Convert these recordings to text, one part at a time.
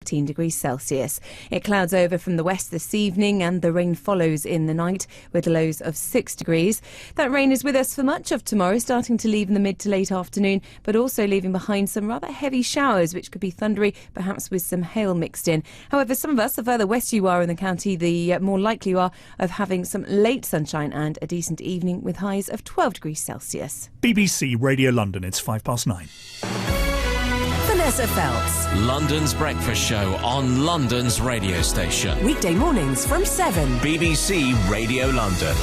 14 degrees Celsius. It clouds over from the west this evening and the rain follows in the night with lows of 6 degrees. That rain is with us for much of tomorrow, starting to leave in the mid to late afternoon, but also leaving behind some rather heavy showers, which could be thundery, perhaps with some hail mixed in. However, some of us, the further west you are in the county, the more likely you are of having some late sunshine and a decent evening with highs of 12 degrees Celsius. BBC Radio London, it's 9:05. Vanessa Feltz. London's breakfast show on London's radio station. Weekday mornings from 7. BBC Radio London.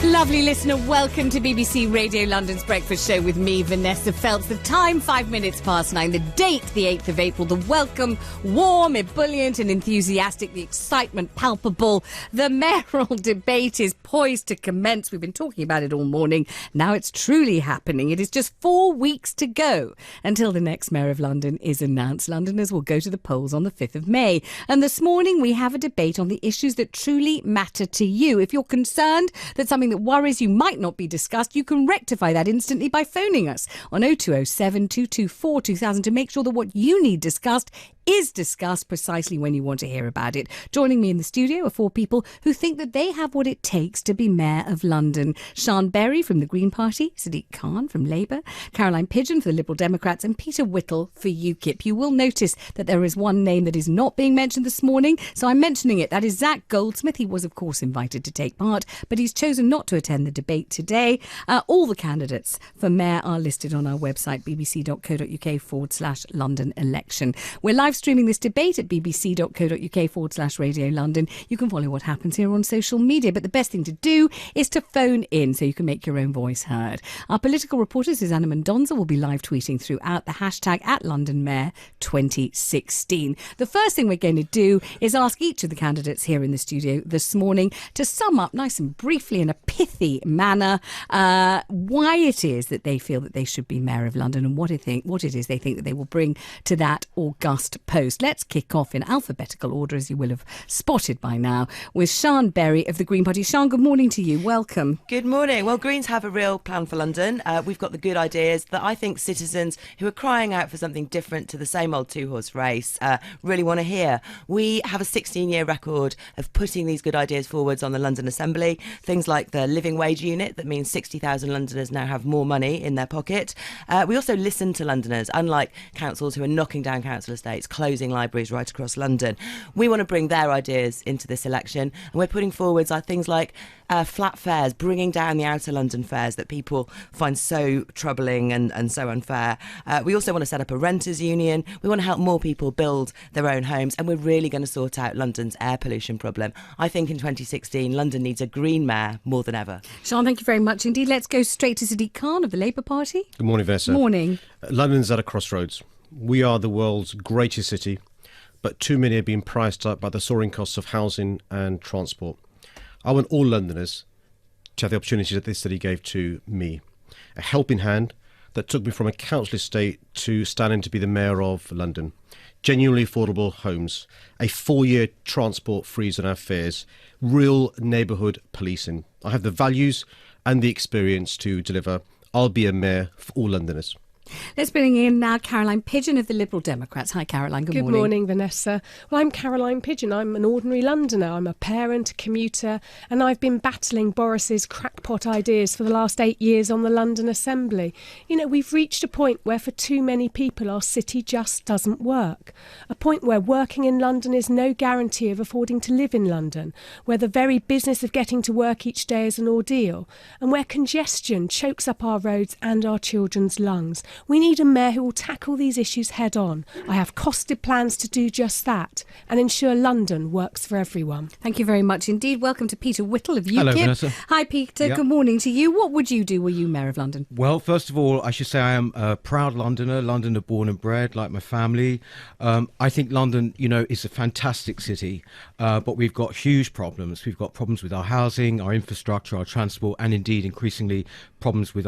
Lovely listener, welcome to BBC Radio London's breakfast show with me, Vanessa Feltz. The time, 9:05. The date, the 8th of April. The welcome, warm, ebullient and enthusiastic. The excitement palpable. The mayoral debate is poised to commence. We've been talking about it all morning. Now it's truly happening. It is just 4 weeks to go until the next Mayor of London is announced. Londoners will go to the polls on the 5th of May. And this morning we have a debate on the issues that truly matter to you. If you're concerned that something that worries you might not be discussed, you can rectify that instantly by phoning us on 0207 224 2000 to make sure that what you need discussed is discussed precisely when you want to hear about it. Joining me in the studio are 4 people who think that they have what it takes to be Mayor of London. Sian Berry from the Green Party, Sadiq Khan from Labour, Caroline Pidgeon for the Liberal Democrats and Peter Whittle for UKIP. You will notice that there is one name that is not being mentioned this morning, so I'm mentioning it. That is Zac Goldsmith. He was, of course, invited to take part, but he's chosen not to attend the debate today. All the candidates for Mayor are listed on our website, bbc.co.uk/London election. We're live streaming this debate at bbc.co.uk/Radio London. You can follow what happens here on social media, but the best thing to do is to phone in so you can make your own voice heard. Our political reporter Susanna Mendonza will be live tweeting throughout the hashtag @LondonMayor2016. The first thing we're going to do is ask each of the candidates here in the studio this morning to sum up nice and briefly in a pithy manner why it is that they feel that they should be Mayor of London and what it is they think that they will bring to that august post. Let's kick off in alphabetical order, as you will have spotted by now, with Sian Berry of the Green Party. Sian, good morning to you. Welcome. Good morning. Well, Greens have a real plan for London. We've got the good ideas that I think citizens who are crying out for something different to the same old two-horse race really want to hear. We have a 16-year record of putting these good ideas forwards on the London Assembly. Things like the living wage unit, that means 60,000 Londoners now have more money in their pocket. We also listen to Londoners, unlike councils who are knocking down council estates, closing libraries right across London. We want to bring their ideas into this election, and we're putting forwards things like flat fares, bringing down the outer London fares that people find so troubling and so unfair. We also want to set up a renters union. We want to help more people build their own homes, and we're really going to sort out London's air pollution problem. I think in 2016 London needs a green mayor more than ever. Sian, thank you very much indeed. Let's go straight to Sadiq Khan of the Labour Party. Good morning, Vanessa. Morning. London's at a crossroads. We are the world's greatest city, but too many are being priced up by the soaring costs of housing and transport. I want all Londoners to have the opportunity that this city gave to me. A helping hand that took me from a council estate to standing to be the Mayor of London. Genuinely affordable homes, a 4-year transport freeze on our fares, real neighbourhood policing. I have the values and the experience to deliver. I'll be a mayor for all Londoners. Let's bring in now Caroline Pidgeon of the Liberal Democrats. Hi, Caroline. Good morning. Good morning, Vanessa. Well, I'm Caroline Pidgeon. I'm an ordinary Londoner. I'm a parent, a commuter, and I've been battling Boris's crackpot ideas for the last 8 years on the London Assembly. You know, we've reached a point where for too many people our city just doesn't work. A point where working in London is no guarantee of affording to live in London, where the very business of getting to work each day is an ordeal, and where congestion chokes up our roads and our children's lungs. We need a mayor who will tackle these issues head on. I have costed plans to do just that and ensure London works for everyone. Thank you very much indeed. Welcome to Peter Whittle of UKIP. Hello, Vanessa. Hi, Peter. Yep. Good morning to you. What would you do were you Mayor of London? Well, first of all, I should say I am a proud Londoner born and bred, like my family. I think London, is a fantastic city, but we've got huge problems. We've got problems with our housing, our infrastructure, our transport, and indeed increasingly problems with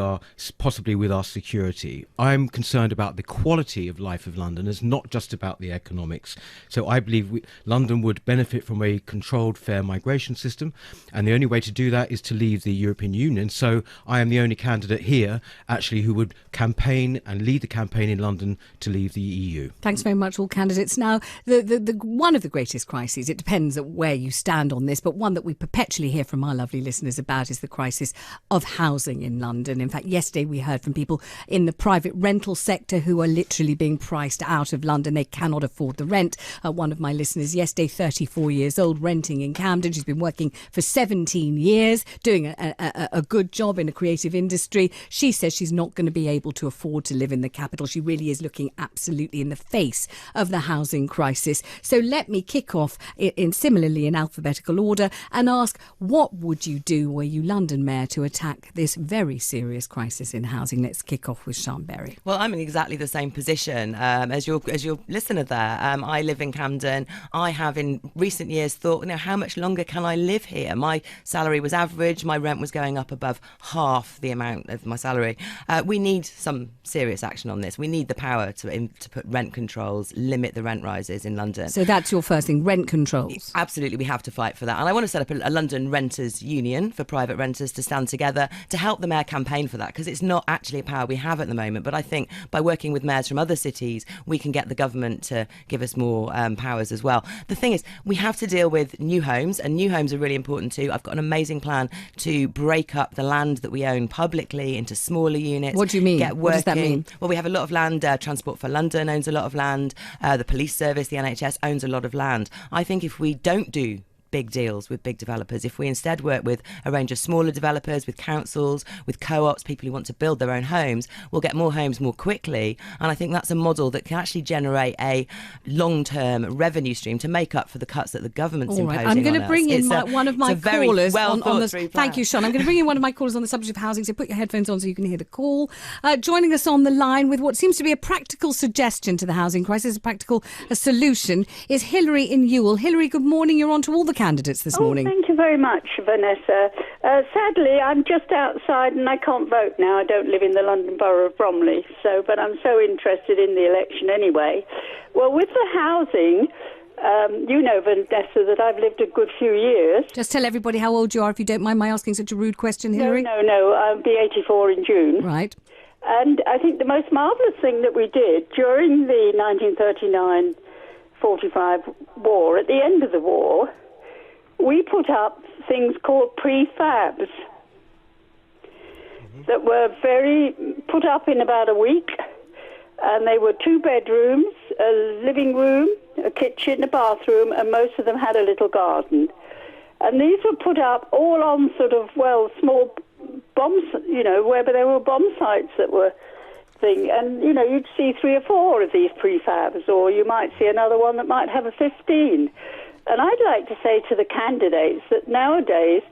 possibly with our security. I'm concerned about the quality of life of Londoners, not just about the economics. So I believe London would benefit from a controlled, fair migration system, and the only way to do that is to leave the European Union. So I am the only candidate here, actually, who would campaign and lead the campaign in London to leave the EU. Thanks very much, all candidates. Now, the one of the greatest crises, it depends at where you stand on this, but one that we perpetually hear from our lovely listeners about is the crisis of housing in London. In fact, yesterday we heard from people in the private rental sector who are literally being priced out of London. They cannot afford the rent. One of my listeners yesterday, 34 years old, renting in Camden. She's been working for 17 years, doing a good job in a creative industry. She says she's not going to be able to afford to live in the capital. She really is looking absolutely in the face of the housing crisis. So let me kick off similarly in alphabetical order and ask, what would you do were you London Mayor to attack this very serious crisis in housing? Let's kick off with Sian. Well, I'm in exactly the same position as your listener there. I live in Camden. I have in recent years thought, how much longer can I live here? My salary was average. My rent was going up above half the amount of my salary. We need some serious action on this. We need the power to put rent controls, limit the rent rises in London. So that's your first thing, rent controls. Absolutely, we have to fight for that. And I want to set up a London Renters Union for private renters to stand together to help the mayor campaign for that, because it's not actually a power we have at the moment. But I think by working with mayors from other cities, we can get the government to give us more powers as well. The thing is, we have to deal with new homes, and new homes are really important too. I've got an amazing plan to break up the land that we own publicly into smaller units. What do you mean? What does that mean? Well, we have a lot of land. Transport for London owns a lot of land. The police service, the NHS owns a lot of land. I think if we don't do big deals with big developers, if we instead work with a range of smaller developers, with councils, with co-ops, people who want to build their own homes, we'll get more homes more quickly. And I think that's a model that can actually generate a long-term revenue stream to make up for the cuts that the government's imposing on us. I'm going to bring in one of my callers on the... Thank you, Sian. I'm going to bring in one of my callers on the subject of housing, so put your headphones on so you can hear the call. Joining us on the line with what seems to be a practical suggestion to the housing crisis, a solution, is Hilary in Ewell. Hilary, good morning. You're on to all the candidates this morning. Thank you very much, Vanessa. Sadly, I'm just outside and I can't vote now. I don't live in the London Borough of Bromley, but I'm so interested in the election anyway. Well, with the housing, you know, Vanessa, that I've lived a good few years. Just tell everybody how old you are, if you don't mind my asking such a rude question, Hilary. No, I'll be 84 in June. Right. And I think the most marvellous thing that we did during the 1939-45 war, at the end of the war, we put up things called prefabs that were put up in about a week, and they were 2 bedrooms, a living room, a kitchen, a bathroom, and most of them had a little garden. And these were put up all on small bombs, where there were bomb sites that were thing. And, you'd see 3 or 4 of these prefabs, or you might see another one that might have a 15. And I'd like to say to the candidates that nowadays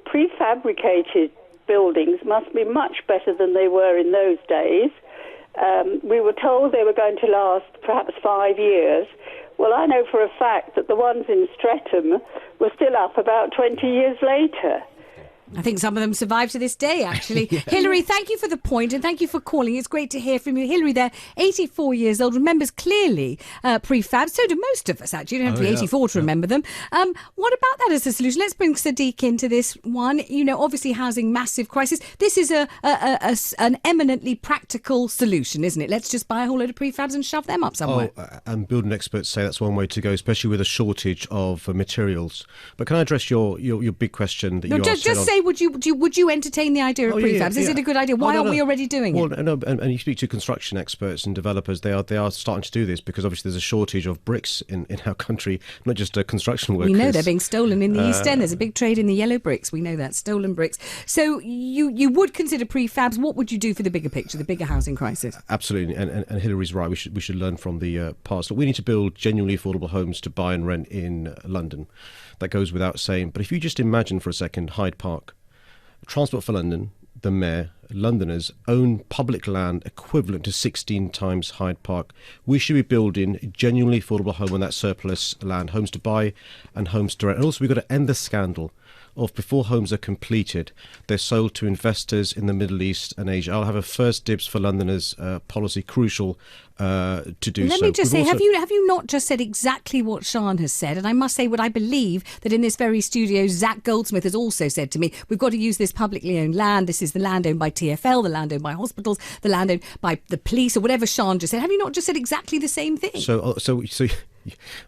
prefabricated buildings must be much better than they were in those days. We were told they were going to last perhaps 5 years. Well, I know for a fact that the ones in Streatham were still up about 20 years later. I think some of them survive to this day, actually. Yeah. Hilary, thank you for the point and thank you for calling. It's great to hear from you. Hilary there, 84 years old, remembers clearly prefab. So do most of us, actually. You don't have to be 84 to remember them. What about that as a solution? Let's bring Sadiq into this one. Obviously housing, massive crisis. This is an eminently practical solution, isn't it? Let's just buy a whole load of prefabs and shove them up somewhere. And building experts say that's one way to go, especially with a shortage of materials. But can I address your big question that you asked? Just say, would you entertain the idea of prefabs? Is it a good idea? Why aren't we already doing it? No, and you speak to construction experts and developers, they are starting to do this because obviously there's a shortage of bricks in our country, not just construction workers. We know they're being stolen in the East End. There's a big trade in the yellow bricks. We know that, stolen bricks. So you would consider prefabs. What would you do for the bigger picture, the bigger housing crisis? Absolutely, and Hilary's right. We should learn from the past. We need to build genuinely affordable homes to buy and rent in London. That goes without saying. But if you just imagine for a second Hyde Park, Transport for London, the mayor, Londoners own public land equivalent to 16 times Hyde Park. We should be building genuinely affordable home on that surplus land, homes to buy and homes to rent. And also we've got to end the scandal of before homes are completed, they're sold to investors in the Middle East and Asia. I'll have a first dibs for Londoners policy, crucial to do so. Let me just say, have you not just said exactly what Sian has said? And I must say what I believe that in this very studio, Zac Goldsmith has also said to me, we've got to use this publicly owned land. This is the land owned by TfL, the land owned by hospitals, the land owned by the police, or whatever Sian just said. Have you not just said exactly the same thing? So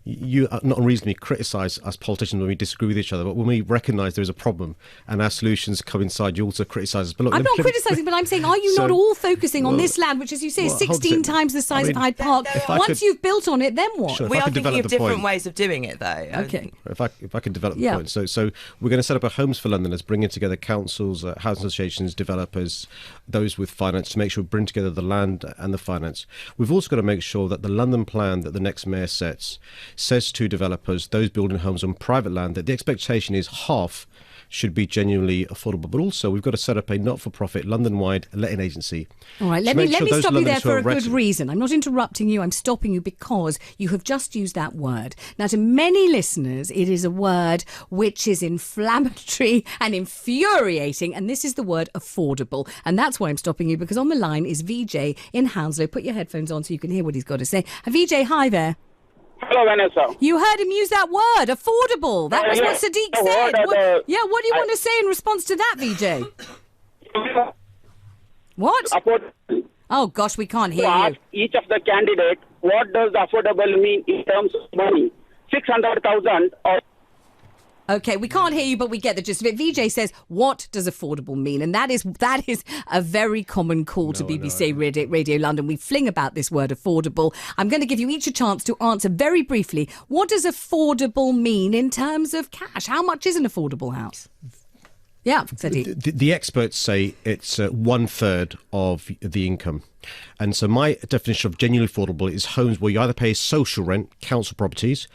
you not unreasonably criticise us politicians when we disagree with each other, but when we recognise there is a problem and our solutions coincide, you also criticise us. But look, I'm not criticising, but I'm saying, are you not all focusing on this land, which, as you say, is 16 times the size of Hyde Park? Once you've built on it, then what? We are thinking of different ways of doing it, though. Okay. If I can develop the point. So we're going to set up a Homes for Londoners, bringing together councils, housing associations, developers, those with finance, to make sure we bring together the land and the finance. We've also got to make sure that the London plan that the next mayor sets says to developers, those building homes on private land, that the expectation is half should be genuinely affordable. But also we've got to set up a not-for-profit London-wide letting agency. All right, let me stop you there for a good reason. I'm not interrupting you, I'm stopping you because you have just used that word. Now, to many listeners, it is a word which is inflammatory and infuriating, and this is the word affordable. And that's why I'm stopping you, because on the line is VJ in Hounslow. Put your headphones on so you can hear what he's got to say. VJ, hi there. Hello, Vanessa. You heard him use that word, affordable. That was what Sadiq said. What do you want to say in response to that, VJ? What? Affordable. Oh, gosh, we can't hear you. Each of the candidates, what does affordable mean in terms of money? 600,000 or... Okay, we can't hear you, but we get the gist of it. VJ says, what does affordable mean? And that is a very common call to BBC Radio London. We fling about this word affordable. I'm going to give you each a chance to answer very briefly. What does affordable mean in terms of cash? How much is an affordable house? Yeah, Sadiq. The experts say it's 1/3 of the income. And so my definition of genuinely affordable is homes where you either pay social rent, council properties,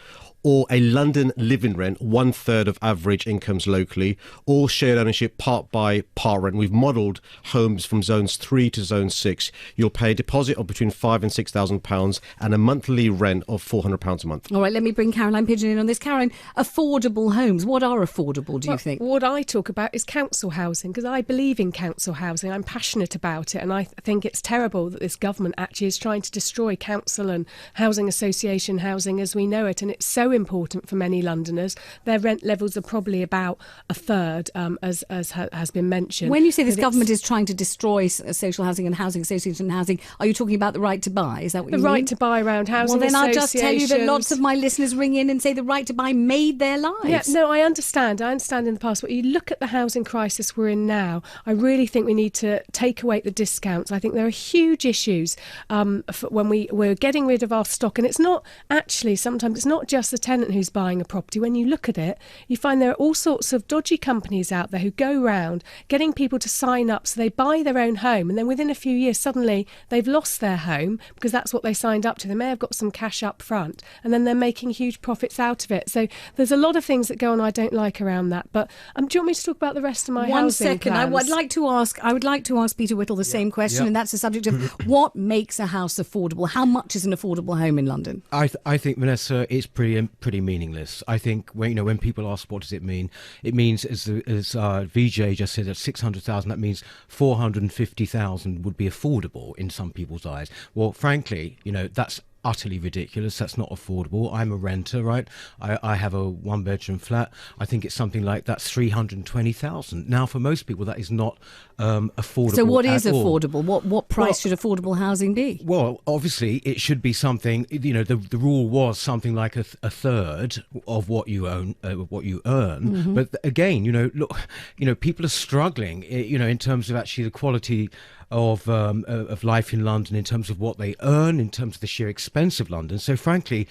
or a London living rent, 1/3 of average incomes locally, or shared ownership, part by part rent. We've modelled homes from zones 3 to zone 6. You'll pay a deposit of between £5,000 and £6,000 and a monthly rent of £400 a month. All right, let me bring Caroline Pidgeon in on this. Caroline, affordable homes, what are affordable, do you think? What I talk about is council housing, because I believe in council housing. I'm passionate about it, and I think it's terrible that this government actually is trying to destroy council and housing association housing as we know it, and it's so important for many Londoners. Their rent levels are probably about 1/3, as has been mentioned. When you say this government is trying to destroy social housing and housing association housing, are you talking about the right to buy? Is that what you mean? The right to buy around housing associations. Well, then I'll just tell you that lots of my listeners ring in and say the right to buy made their lives. Yeah, no, I understand in the past, but you look at the housing crisis we're in now, I really think we need to take away the discounts. I think there are huge issues when we're getting rid of our stock, and it's not actually, sometimes it's not just the tenant who's buying a property. When you look at it, you find there are all sorts of dodgy companies out there who go around getting people to sign up so they buy their own home, and then within a few years suddenly they've lost their home because that's what they signed up to. They may have got some cash up front and then they're making huge profits out of it. So there's a lot of things that go on I don't like around that. But do you want me to talk about the rest of my housing One second. plans? I would like to ask Peter Whittle the same question, and that's the subject of what makes a house affordable. How much is an affordable home in London? I think, Vanessa, it's pretty meaningless. I think when people ask what does it mean, it means, as VJ just said, that 600,000, that means 450,000 would be affordable in some people's eyes. Well, frankly, that's utterly ridiculous. That's not affordable. I'm a renter, right? I have a one-bedroom flat. I think it's something like that's 320,000. Now, for most people, that is not affordable. So, what is at all. affordable? What price should affordable housing be? Well, obviously, it should be something. The rule was something like a third of what you own, what you earn. Mm-hmm. But again, look, people are struggling. In terms of actually the quality of life in London, in terms of what they earn, in terms of the sheer expense of London. So frankly,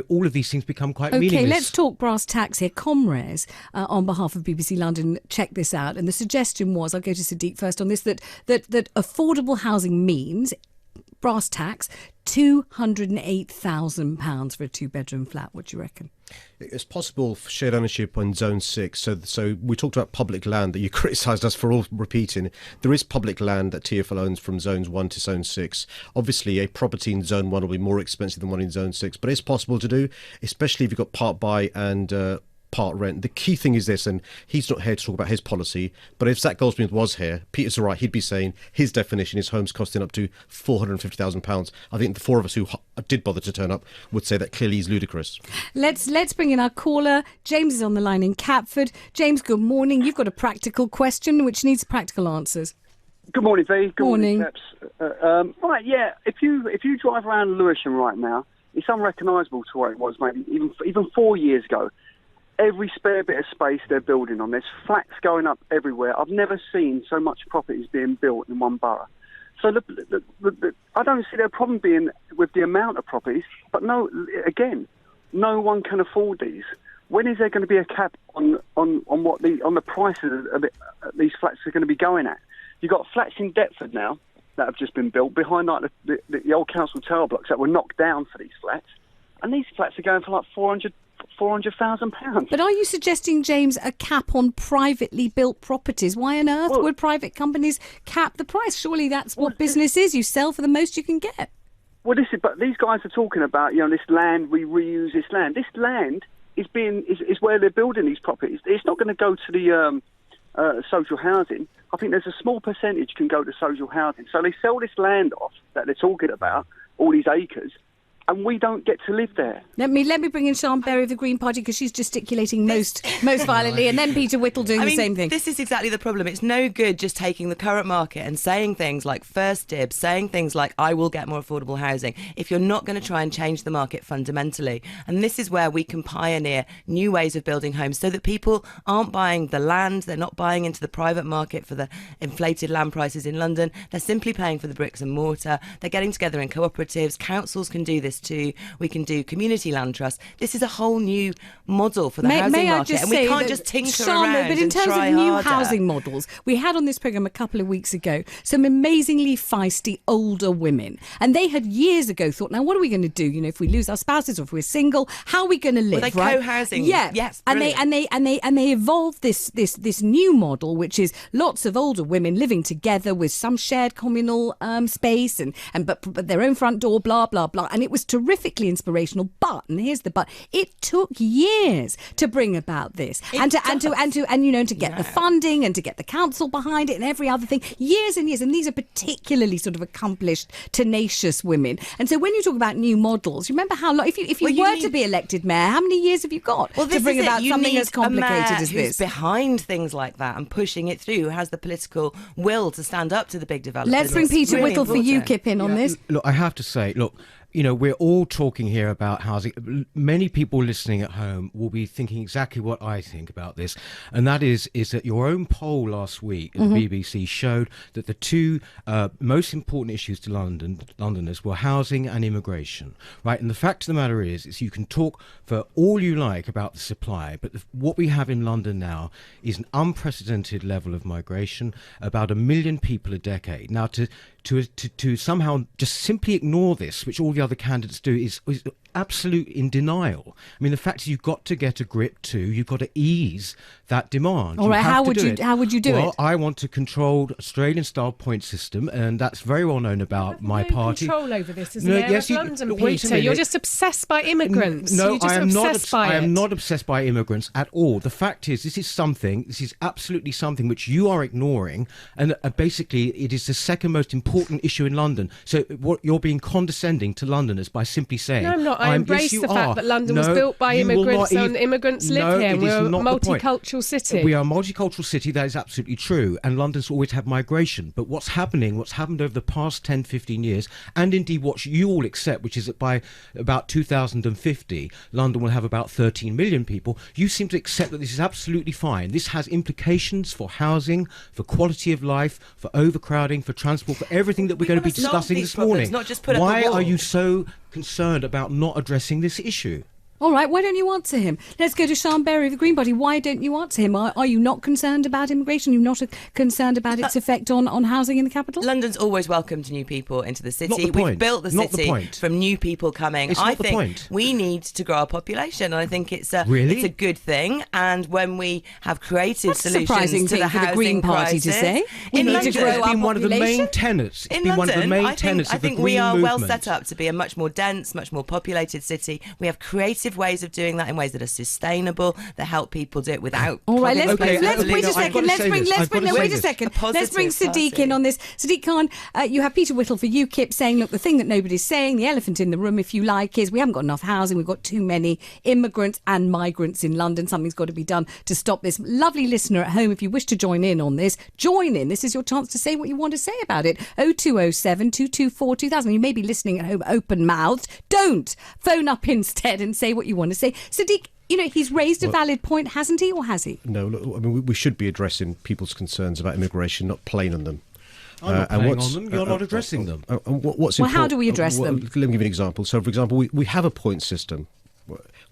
all of these things become quite meaningless. Okay, let's talk brass tacks here. Comres, on behalf of BBC London, check this out. And the suggestion was, I'll go to Sadiq first on this, that affordable housing means brass tacks, £208,000 for a 2-bedroom flat. What do you reckon? It's possible for shared ownership on Zone 6. So we talked about public land that you criticised us for all repeating. There is public land that TfL owns from Zones 1 to Zone 6. Obviously, a property in Zone 1 will be more expensive than one in Zone 6, but it's possible to do, especially if you've got part buy and part rent. The key thing is this, and he's not here to talk about his policy, but if Zac Goldsmith was here, Peter's right, he'd be saying his definition is homes costing up to £450,000. I think the four of us who did bother to turn up would say that clearly is ludicrous. Let's bring in our caller. James is on the line in Catford. James, good morning. You've got a practical question which needs practical answers. Good morning, V. Good morning. Peps. Right, yeah. If you drive around Lewisham right now, it's unrecognisable to what it was maybe even 4 years ago. Every spare bit of space they're building on. There's flats going up everywhere. I've never seen so much properties being built in one borough. So I don't see their problem being with the amount of properties, but no one can afford these. When is there going to be a cap on the prices of these flats are going to be going at? You've got flats in Deptford now that have just been built behind like the old council tower blocks that were knocked down for these flats, and these flats are going for like £400,000. But are you suggesting, James, a cap on privately built properties? Why on earth would private companies cap the price? Surely that's what business is. You sell for the most you can get. Well, but these guys are talking about, this land, we reuse this land. This land is where they're building these properties. It's not going to go to the social housing. I think there's a small percentage can go to social housing. So they sell this land off that they're talking about, all these acres, and we don't get to live there. Let me bring in Sian Berry of the Green Party, because she's gesticulating most violently, and then Peter Whittle doing the same thing. This is exactly the problem. It's no good just taking the current market and saying things like first dibs, saying things like I will get more affordable housing, if you're not going to try and change the market fundamentally. And this is where we can pioneer new ways of building homes so that people aren't buying the land, they're not buying into the private market for the inflated land prices in London, they're simply paying for the bricks and mortar, they're getting together in cooperatives, councils can do this too, we can do community land trusts. This is a whole new model for the housing market, and we can't just tinker around. But in terms of new housing models, we had on this programme a couple of weeks ago some amazingly feisty older women, and they had years ago thought, now what are we going to do? If we lose our spouses or if we're single, how are we going to live? Well, right? co-housing. Yeah, yes, and they evolved this new model, which is lots of older women living together with some shared communal space but their own front door, blah blah blah, and it was terrifically inspirational. But, and here's the but, it took years to bring about this, and to get the funding and to get the council behind it and every other thing, years and years. And these are particularly sort of accomplished, tenacious women. And so when you talk about new models, remember how long, if you were to be elected mayor, how many years have you got to bring about something as complicated as this? Who's behind things like that and pushing it through, who has the political will to stand up to the big developers. Let's bring Peter Whittle for UKIP in on this. Look, I have to say, we're all talking here about housing. Many people listening at home will be thinking exactly what I think about this, and that is that your own poll last week at the BBC showed that the two most important issues to Londoners were housing and immigration, right? And the fact of the matter is you can talk for all you like about the supply, but what we have in London now is an unprecedented level of migration, about 1 million people a decade. Now, to somehow just simply ignore this, which all the other candidates do, is absolute in denial. I mean, the fact is you've got to get a grip to, you've got to ease that demand. All right, how would you do it? Well, I want a controlled Australian-style point system, and that's very well known about my party. You have no control over this as Mayor of London, Peter. You're just obsessed by immigrants. No, I am not obsessed by immigrants at all. The fact is, this is absolutely something which you are ignoring, and basically it is the second most important issue in London. So what you're being condescending to Londoners by simply saying... No, I'm not. I embrace the fact that London was built by immigrants and immigrants live here. We're a multicultural city. We are a multicultural city, that is absolutely true, and London's always had migration. But what's happened over the past 10, 15 years, and indeed what you all accept, which is that by about 2050, London will have about 13 million people, you seem to accept that this is absolutely fine. This has implications for housing, for quality of life, for overcrowding, for transport, for everything that we're going to be discussing this morning. Not just put up Why a wall. are you so concerned about not addressing this issue? All right, why don't you answer him? Let's go to Sian Berry of the Green Party. Why don't you answer him? Are you not concerned about immigration? You're not concerned about its effect on housing in the capital? London's always welcomed new people into the city. Not the We've point. built the Not the city point. from new people coming. It's I not the think point. we need to grow our population, and I think it's a good thing. And when we have creative That's a solutions surprising to thing the for the housing Green Party crisis, to say. We in need London, to grow It's our been one of the main population. tenets. It's in been one of the London, main tenets I of the think Green we are movement. well set up to be a much more dense, much more populated city. We have creative ways of doing that in ways that are sustainable, that help people do it without. All right, clogging let's up wait a the second. Let's bring Sadiq party. in on this. Sadiq Khan, you have Peter Whittle for UKIP saying, look, the thing that nobody's saying, the elephant in the room, if you like, is we haven't got enough housing. We've got too many immigrants and migrants in London. Something's got to be done to stop this. Lovely listener at home, if you wish to join in on this, join in. This is your chance to say what you want to say about it. 0207 224 2000. You may be listening at home open-mouthed. Don't phone up instead and say what you want to say. Sadiq, you know, he's raised a valid point, hasn't he, or has he? No, look, I mean, we should be addressing people's concerns about immigration, not playing on them. I'm not playing on them. You're not addressing them. What's well, how do we address them? Let me give you an example. So, for example, we have a point system.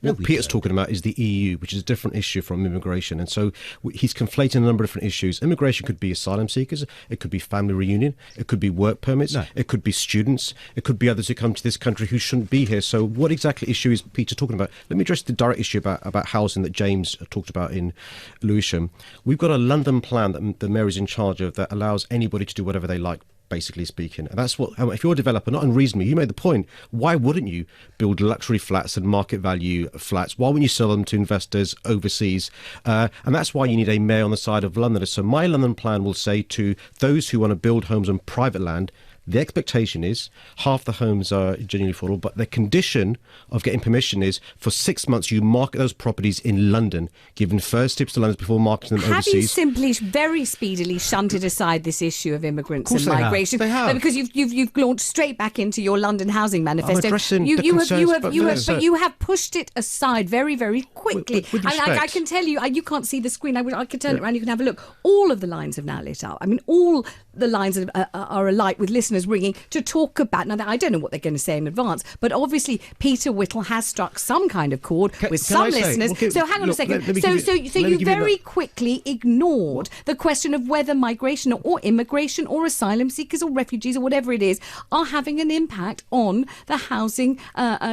What Peter's talking about is the EU, which is a different issue from immigration. And so he's conflating a number of different issues. Immigration could be asylum seekers, it could be family reunion, it could be work permits, it could be students, it could be others who come to this country who shouldn't be here. So what exactly issue is Peter talking about? Let me address the direct issue about housing that James talked about in Lewisham. We've got a London plan that the Mayor is in charge of that allows anybody to do whatever they like, basically speaking. And that's what, if you're a developer, not unreasonably, you made the point, why wouldn't you build luxury flats and market value flats? Why wouldn't you sell them to investors overseas? And that's why you need a mayor on the side of Londoners. So my London plan will say to those who want to build homes on private land, the expectation is half the homes are genuinely affordable, but the condition of getting permission is for 6 months you market those properties in London, giving first tips to Londoners before marketing them overseas. Have you simply very speedily shunted aside this issue of immigrants and migration? They have. Because you've launched straight back into your London housing manifesto. I'm addressing the concerns, but you have pushed it aside very, very quickly. With I can tell you, you can't see the screen. I can turn it around. You can have a look. All of the lines have now lit up. I mean, all the lines are alight with listeners ringing to talk about. Now, I don't know what they're going to say in advance, but obviously Peter Whittle has struck some kind of chord with some listeners. So hang on a second. So you very quickly ignored the question of whether migration or immigration or asylum seekers or refugees or whatever it is are having an impact on the housing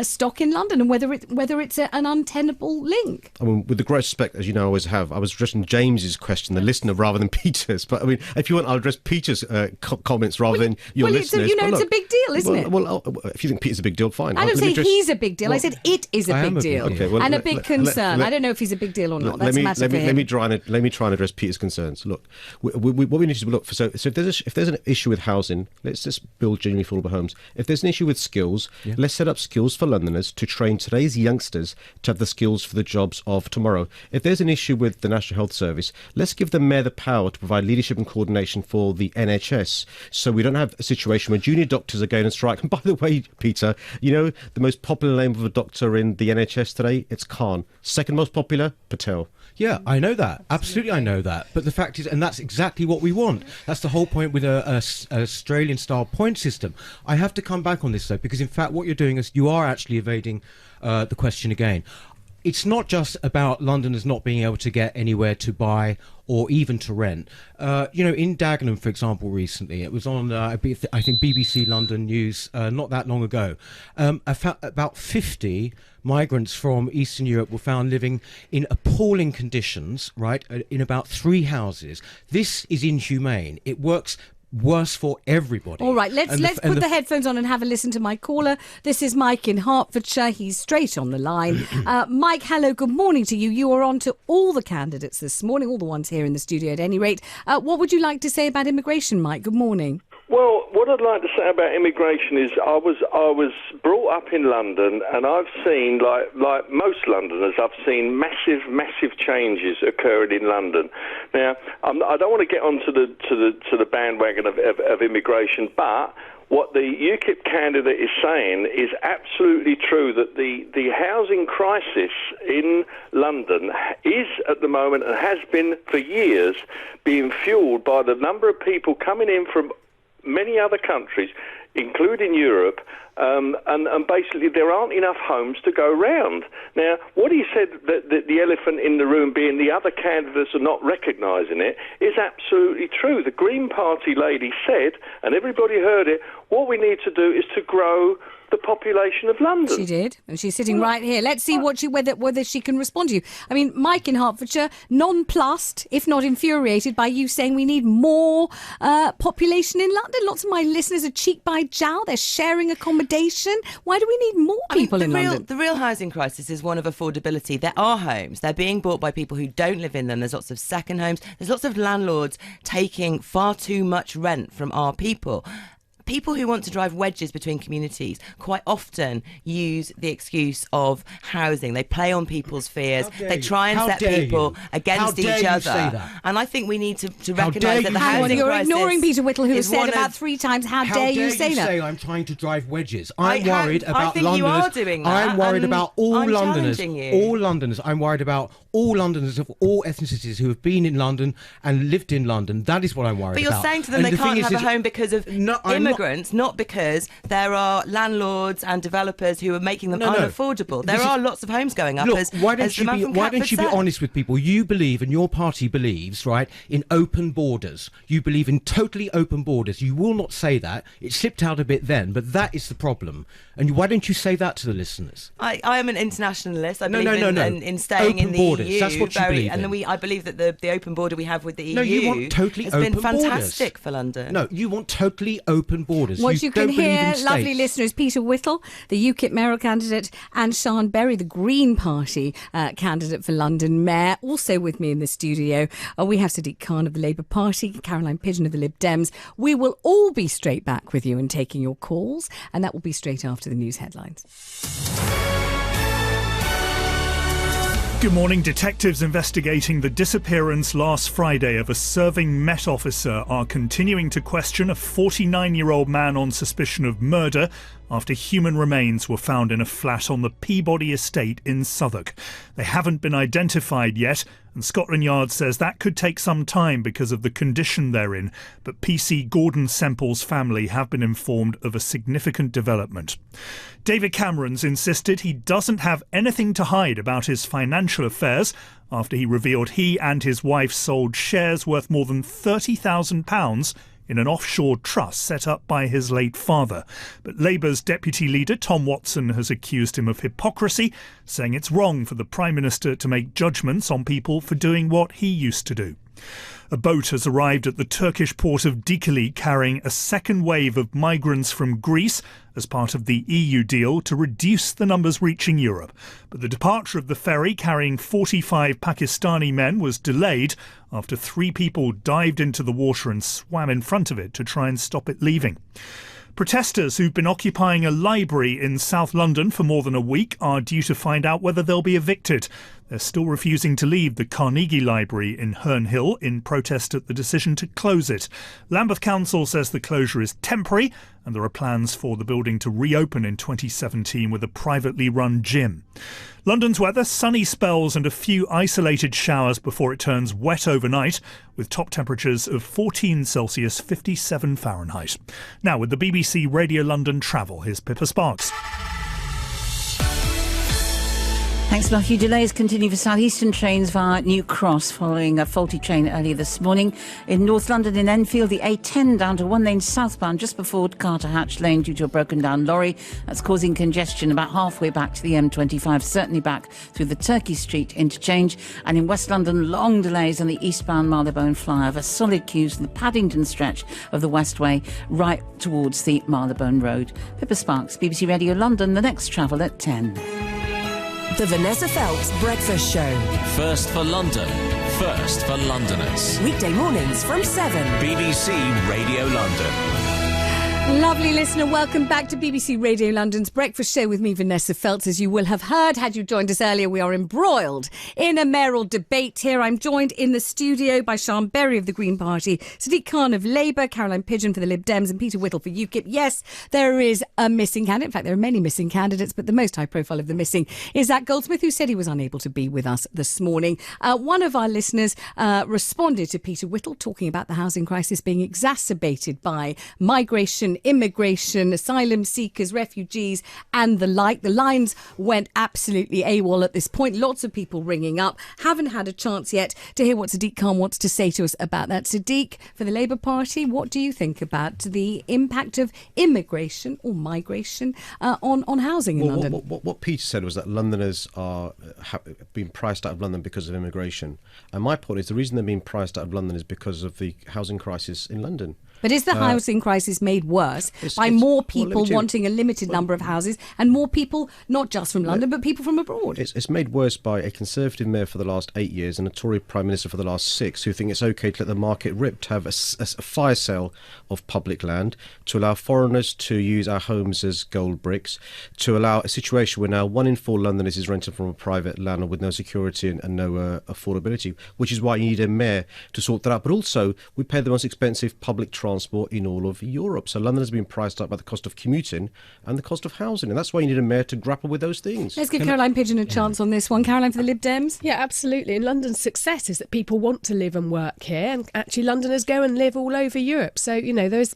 stock in London and whether it's an untenable link. I mean, with the greatest respect, as you know, I always have, I was addressing James's question, the listener, rather than Peter's. But I mean, if you want, I'll address Peter's comments rather than your listeners. It's a big deal, isn't it? Well, if you think Peter's a big deal, fine. I don't say he's a big deal. I said it is a big deal and a big concern. I don't know if he's a big deal or not. That's a matter for him. Let me try and address Peter's concerns. Look, what we need to look for. So if there's an issue with housing, let's just build genuinely affordable homes. If there's an issue with skills, let's set up skills for Londoners to train today's youngsters to have the skills for the jobs of tomorrow. If there's an issue with the National Health Service, let's give the Mayor the power to provide leadership and coordination for the NHS, so we don't have a situation where junior doctors are going on strike. And by the way, Peter, you know the most popular name of a doctor in the NHS today? It's Khan. Second most popular, Patel. Yeah, I know that. Absolutely, I know that. But the fact is, and that's exactly what we want. That's the whole point with a Australian-style point system. I have to come back on this, though, because in fact what you're doing is you are actually evading the question again. It's not just about Londoners not being able to get anywhere to buy or even to rent. In Dagenham, for example, recently, it was on, I think, BBC London News not that long ago. About 50 migrants from Eastern Europe were found living in appalling conditions, right, in about 3 houses. This is inhumane. It works worse for everybody. All right, let's put the headphones on and have a listen to my caller. This is Mike in Hertfordshire. He's straight on the line. Mike, hello, good morning to you. You are on to all the candidates this morning, all the ones here in the studio at any rate. What would you like to say about immigration, Mike? Good morning. Well, what I'd like to say about immigration is I was brought up in London, and I've seen, like most Londoners, I've seen massive changes occurring in London. Now, I don't want to get onto the bandwagon of immigration, but what the UKIP candidate is saying is absolutely true, that the housing crisis in London is at the moment, and has been for years, being fuelled by the number of people coming in from many other countries, including Europe, and basically there aren't enough homes to go round. Now, what he said, that the elephant in the room being the other candidates are not recognising it, is absolutely true. The Green Party lady said, and everybody heard it, what we need to do is to grow the population of London. She did, and she's sitting right here. Let's see whether she can respond to you. I mean, Mike in Hertfordshire, nonplussed, if not infuriated, by you saying we need more population in London. Lots of my listeners are cheek by jowl. They're sharing accommodation. Why do we need more people in London? The real housing crisis is one of affordability. There are homes. They're being bought by people who don't live in them. There's lots of second homes. There's lots of landlords taking far too much rent from our people. People who want to drive wedges between communities quite often use the excuse of housing. They play on people's fears. They try and set people against each other. And I think we need to recognise that the housing You're crisis ignoring Peter Whittle, who has said one about of- 3 times, how dare you say that? I'm trying to drive wedges. I'm worried about I think Londoners. you are doing that. I'm worried and about all I'm Londoners. challenging you. All Londoners. I'm worried about all Londoners of all ethnicities who have been in London and lived in London. That is what I'm worried But about. you're saying to them they can't have a home because of immigrants, not because there are landlords and developers who are making them unaffordable. There are lots of homes going up. Look, why don't you be honest with people? You believe, and your party believes, right, in open borders. You believe in totally open borders. You will not say that. It slipped out a bit then, but that is the problem. And why don't you say that to the listeners? I am an internationalist. I believe in staying open in the borders. EU. That's what you believe and in. I believe that the open border we have with the EU No, you want totally has open been fantastic for London. No, you want totally open borders. What you can don't believe hear, in lovely states. listeners, Peter Whittle, the UKIP mayoral candidate, and Sian Berry, the Green Party candidate for London Mayor, also with me in the studio. We have Sadiq Khan of the Labour Party, Caroline Pidgeon of the Lib Dems. We will all be straight back with you and taking your calls, and that will be straight after the news headlines. Good morning. Detectives investigating the disappearance last Friday of a serving Met officer are continuing to question a 49-year-old man on suspicion of murder after human remains were found in a flat on the Peabody estate in Southwark. They haven't been identified yet, and Scotland Yard says that could take some time because of the condition they're in, but PC Gordon Semple's family have been informed of a significant development. David Cameron's insisted he doesn't have anything to hide about his financial affairs after he revealed he and his wife sold shares worth more than £30,000 in an offshore trust set up by his late father. But Labour's deputy leader Tom Watson has accused him of hypocrisy, saying it's wrong for the Prime Minister to make judgments on people for doing what he used to do. A boat has arrived at the Turkish port of Dikili carrying a second wave of migrants from Greece as part of the EU deal to reduce the numbers reaching Europe. But the departure of the ferry carrying 45 Pakistani men was delayed after 3 people dived into the water and swam in front of it to try and stop it leaving. Protesters who've been occupying a library in South London for more than a week are due to find out whether they'll be evicted. They're still refusing to leave the Carnegie Library in Herne Hill in protest at the decision to close it. Lambeth Council says the closure is temporary and there are plans for the building to reopen in 2017 with a privately run gym. London's weather, sunny spells and a few isolated showers before it turns wet overnight, with top temperatures of 14 Celsius, 57 Fahrenheit. Now with the BBC Radio London travel, here's Pippa Sparks. Thanks, Matthew. Delays continue for southeastern trains via New Cross following a faulty train earlier this morning. In North London, in Enfield, the A10 down to one lane southbound just before Carter Hatch Lane due to a broken down lorry. That's causing congestion about halfway back to the M25, certainly back through the Turkey Street interchange. And in West London, long delays on the eastbound Marylebone flyover. Solid queues in the Paddington stretch of the Westway right towards the Marylebone Road. Pippa Sparks, BBC Radio London. The next travel at 10. The Vanessa Feltz Breakfast Show. First for London, first for Londoners. Weekday mornings from 7. BBC Radio London. Lovely listener, welcome back to BBC Radio London's Breakfast Show with me, Vanessa Feltz. As you will have heard, had you joined us earlier, we are embroiled in a mayoral debate here. I'm joined in the studio by Sian Berry of the Green Party, Sadiq Khan of Labour, Caroline Pidgeon for the Lib Dems and Peter Whittle for UKIP. Yes, there is a missing candidate. In fact, there are many missing candidates, but the most high profile of the missing is Zac Goldsmith, who said he was unable to be with us this morning. One of our listeners responded to Peter Whittle talking about the housing crisis being exacerbated by migration migration, immigration, asylum seekers, refugees and the like. The lines went absolutely AWOL at this point. Lots of people ringing up. Haven't had a chance yet to hear what Sadiq Khan wants to say to us about that. Sadiq, for the Labour Party, what do you think about the impact of immigration or migration on housing in London? What Peter said was that Londoners are being priced out of London because of immigration. And my point is the reason they're being priced out of London is because of the housing crisis in London. But is the housing crisis made worse by more people wanting a limited number of houses and more people, not just from London, but people from abroad? It's made worse by a Conservative mayor for the last 8 years and a Tory Prime Minister for the last 6 who think it's OK to let the market rip, to have a fire sale of public land, to allow foreigners to use our homes as gold bricks, to allow a situation where now 1 in 4 Londoners is rented from a private landlord with no security and no affordability, which is why you need a mayor to sort that out. But also, we pay the most expensive public transport in all of Europe. So London has been priced out by the cost of commuting and the cost of housing. And that's why you need a mayor to grapple with those things. Let's give Caroline Pidgeon a chance on this one. Caroline for the Lib Dems. Yeah, absolutely. And London's success is that people want to live and work here. And actually, Londoners go and live all over Europe. So,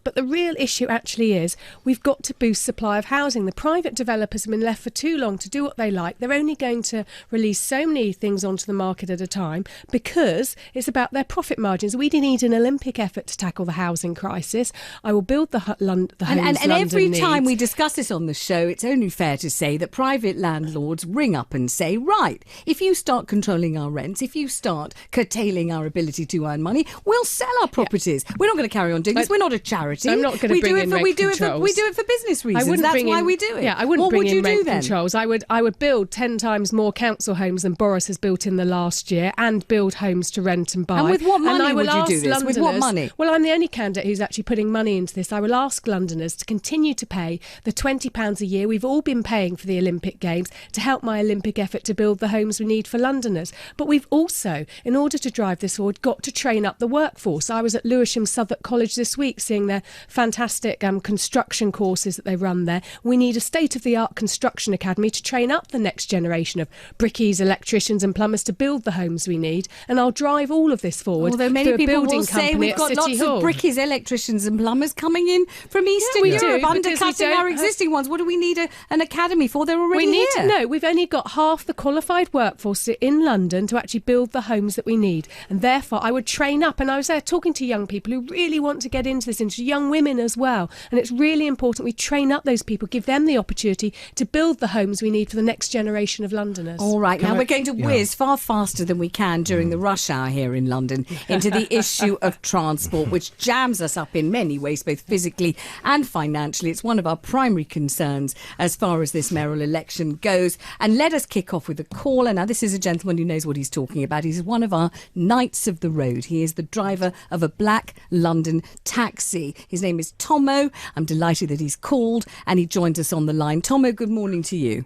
but the real issue actually is we've got to boost supply of housing. The private developers have been left for too long to do what they like. They're only going to release so many things onto the market at a time because it's about their profit margins. We need an Olympic effort to tackle the housing crisis. I will build the homes and every needs. time we discuss this on the show, it's only fair to say that private landlords ring up and say, right, if you start controlling our rents, if you start curtailing our ability to earn money, we'll sell our properties. We're not going to carry on doing this. We're not a charity. I'm not going to bring in rent controls. We do it for business reasons. That's why we do it. Yeah, I wouldn't bring in rent controls. I would build 10 times more council homes than Boris has built in the last year and build homes to rent and buy. And with what money would you do this? With what money? Well, I'm the only candidate who's actually putting money into this. I will ask Londoners to continue to pay the £20 a year we've all been paying for the Olympic Games to help my Olympic effort to build the homes we need for Londoners. But we've also, in order to drive this forward, got to train up the workforce. I was at Lewisham Southwark College this week seeing their fantastic construction courses that they run there. We need a state-of-the-art construction academy to train up the next generation of brickies, electricians and plumbers to build the homes we need. And I'll drive all of this forward. Although many people will say we've got lots of brickies, electricians and plumbers coming in from Eastern Europe, undercutting our existing ones. What do we need an academy for? They're already here. We need to know. We've only got half the qualified workforce in London to actually build the homes that we need. And therefore, I would train up. And I was there talking to young people who really want to get into this, into young women as well. And it's really important we train up those people, give them the opportunity to build the homes we need for the next generation of Londoners. All right, now we're going to whiz far faster than we can during the rush hour here in London into the issue of transport, which jams us up in many ways, both physically and financially. It's one of our primary concerns as far as this mayoral election goes. And let us kick off with a caller. Now, this is a gentleman who knows what he's talking about. He's one of our knights of the road. He is the driver of a black London taxi. His name is Tomo. I'm delighted that he's called and he joins us on the line. Tomo, good morning to you.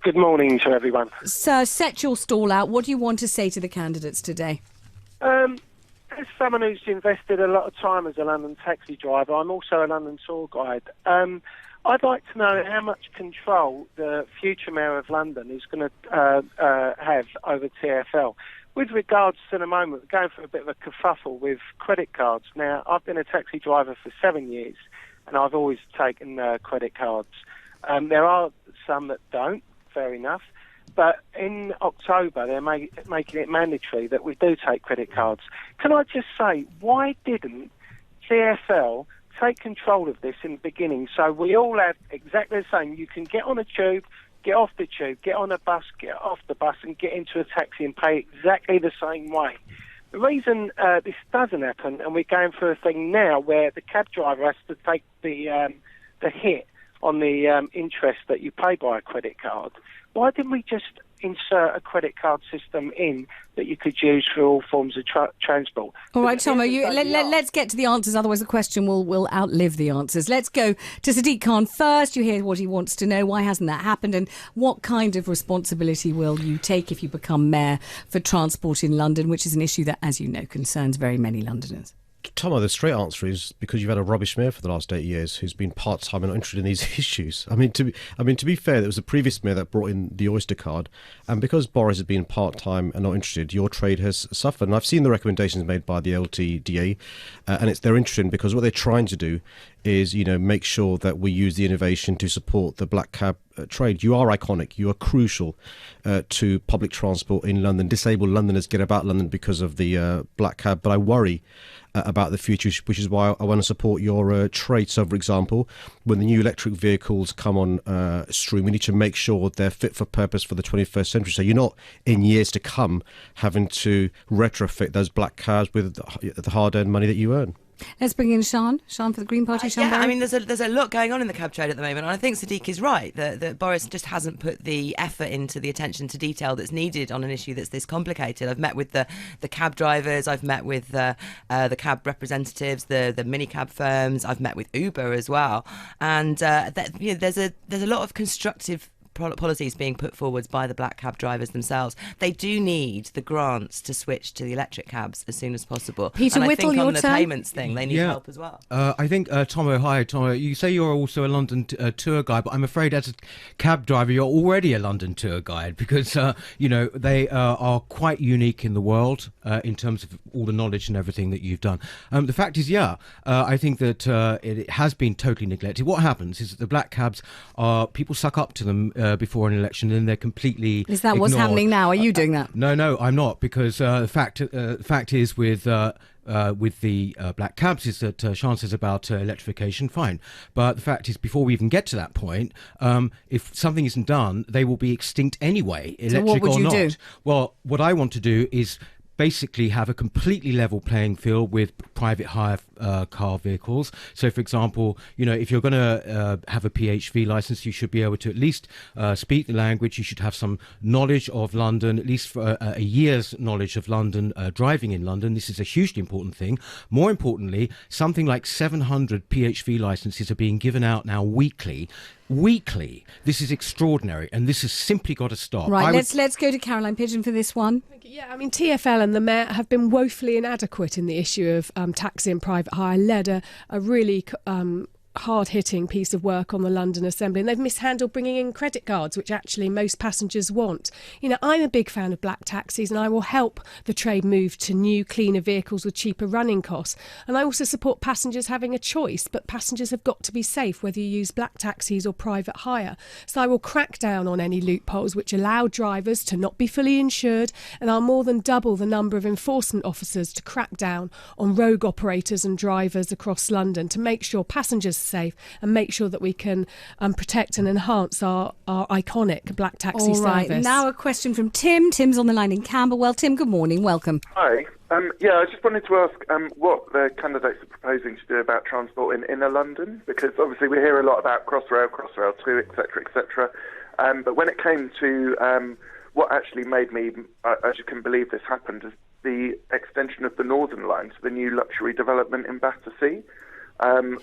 Good morning to everyone. Sir, set your stall out. What do you want to say to the candidates today? As someone who's invested a lot of time as a London taxi driver, I'm also a London tour guide. I'd like to know how much control the future mayor of London is going to have over TfL. With regards to the moment, we're going through a bit of a kerfuffle with credit cards. Now, I've been a taxi driver for 7 years, and I've always taken credit cards. There are some that don't, fair enough. But in October, they're making it mandatory that we do take credit cards. Can I just say, why didn't TfL take control of this in the beginning so we all have exactly the same? You can get on a tube, get off the tube, get on a bus, get off the bus and get into a taxi and pay exactly the same way. The reason this doesn't happen, and we're going through a thing now where the cab driver has to take the hit on the interest that you pay by a credit card. Why didn't we just insert a credit card system in that you could use for all forms of transport? All right, Tomo, let's get to the answers, otherwise the question will outlive the answers. Let's go to Sadiq Khan first. You hear what he wants to know. Why hasn't that happened? And what kind of responsibility will you take if you become mayor for transport in London, which is an issue that, as you know, concerns very many Londoners? Tomo, the straight answer is because you've had a rubbish mayor for the last 8 years who's been part-time and not interested in these issues. I mean, to be fair, there was the previous mayor that brought in the Oyster card, and because Boris has been part-time and not interested, your trade has suffered. And I've seen the recommendations made by the LTDA, and they're interesting because what they're trying to do is, make sure that we use the innovation to support the black cab trade. You are iconic. You are crucial to public transport in London. Disabled Londoners get about London because of the black cab, but I worry about the future, which is why I want to support your trade. So, for example, when the new electric vehicles come on stream, we need to make sure they're fit for purpose for the 21st century. So you're not, in years to come, having to retrofit those black cars with the hard-earned money that you earn. Let's bring in Sian for the Green Party. Sian Barry. I mean, there's a lot going on in the cab trade at the moment, and I think Sadiq is right that Boris just hasn't put the effort into the attention to detail that's needed on an issue that's this complicated. I've met with the cab drivers, I've met with the cab representatives, the minicab firms, I've met with Uber as well, and there's a lot of constructive policies being put forwards by the black cab drivers themselves. They do need the grants to switch to the electric cabs as soon as possible. Peter and Whittle, I think on the turn. payments thing, they need help as well. I think, Tomo, hi, Tomo. You say you're also a London tour guide, but I'm afraid as a cab driver, you're already a London tour guide because, they are quite unique in the world in terms of all the knowledge and everything that you've done. The fact is, I think that it has been totally neglected. What happens is that the black cabs people suck up to them before an election, and they're completely Is that what's ignored. happening now? Are you doing that? No, I'm not, because the fact is with the black cabs is that Sian says about electrification, fine. But the fact is, before we even get to that point, if something isn't done, they will be extinct anyway, electric what would or you not. do? Well, what I want to do is basically have a completely level playing field with private hire car vehicles. So, for example, if you're going to have a PHV license, you should be able to at least speak the language. You should have some knowledge of London, at least for a year's knowledge of London, driving in London. This is a hugely important thing. More importantly, something like 700 PHV licenses are being given out now weekly. This is extraordinary, and this has simply got to stop. Right, let's go to Caroline Pidgeon for this one. Yeah, I mean, TfL and the Mayor have been woefully inadequate in the issue of taxi and private hire, led a really hard-hitting piece of work on the London Assembly, and they've mishandled bringing in credit cards, which actually most passengers want. I'm a big fan of black taxis, and I will help the trade move to new, cleaner vehicles with cheaper running costs. And I also support passengers having a choice, but passengers have got to be safe, whether you use black taxis or private hire. So I will crack down on any loopholes which allow drivers to not be fully insured, and I'll more than double the number of enforcement officers to crack down on rogue operators and drivers across London to make sure passengers safe and make sure that we can protect and enhance our iconic black taxi All right, service. now a question from Tim. Tim's on the line in Camberwell. Tim, good morning. Welcome. Hi. I just wanted to ask what the candidates are proposing to do about transport in inner London, because obviously we hear a lot about Crossrail 2, etc., etc. But when it came to what actually made me, I just couldn't believe this happened, is the extension of the Northern Line to the new luxury development in Battersea.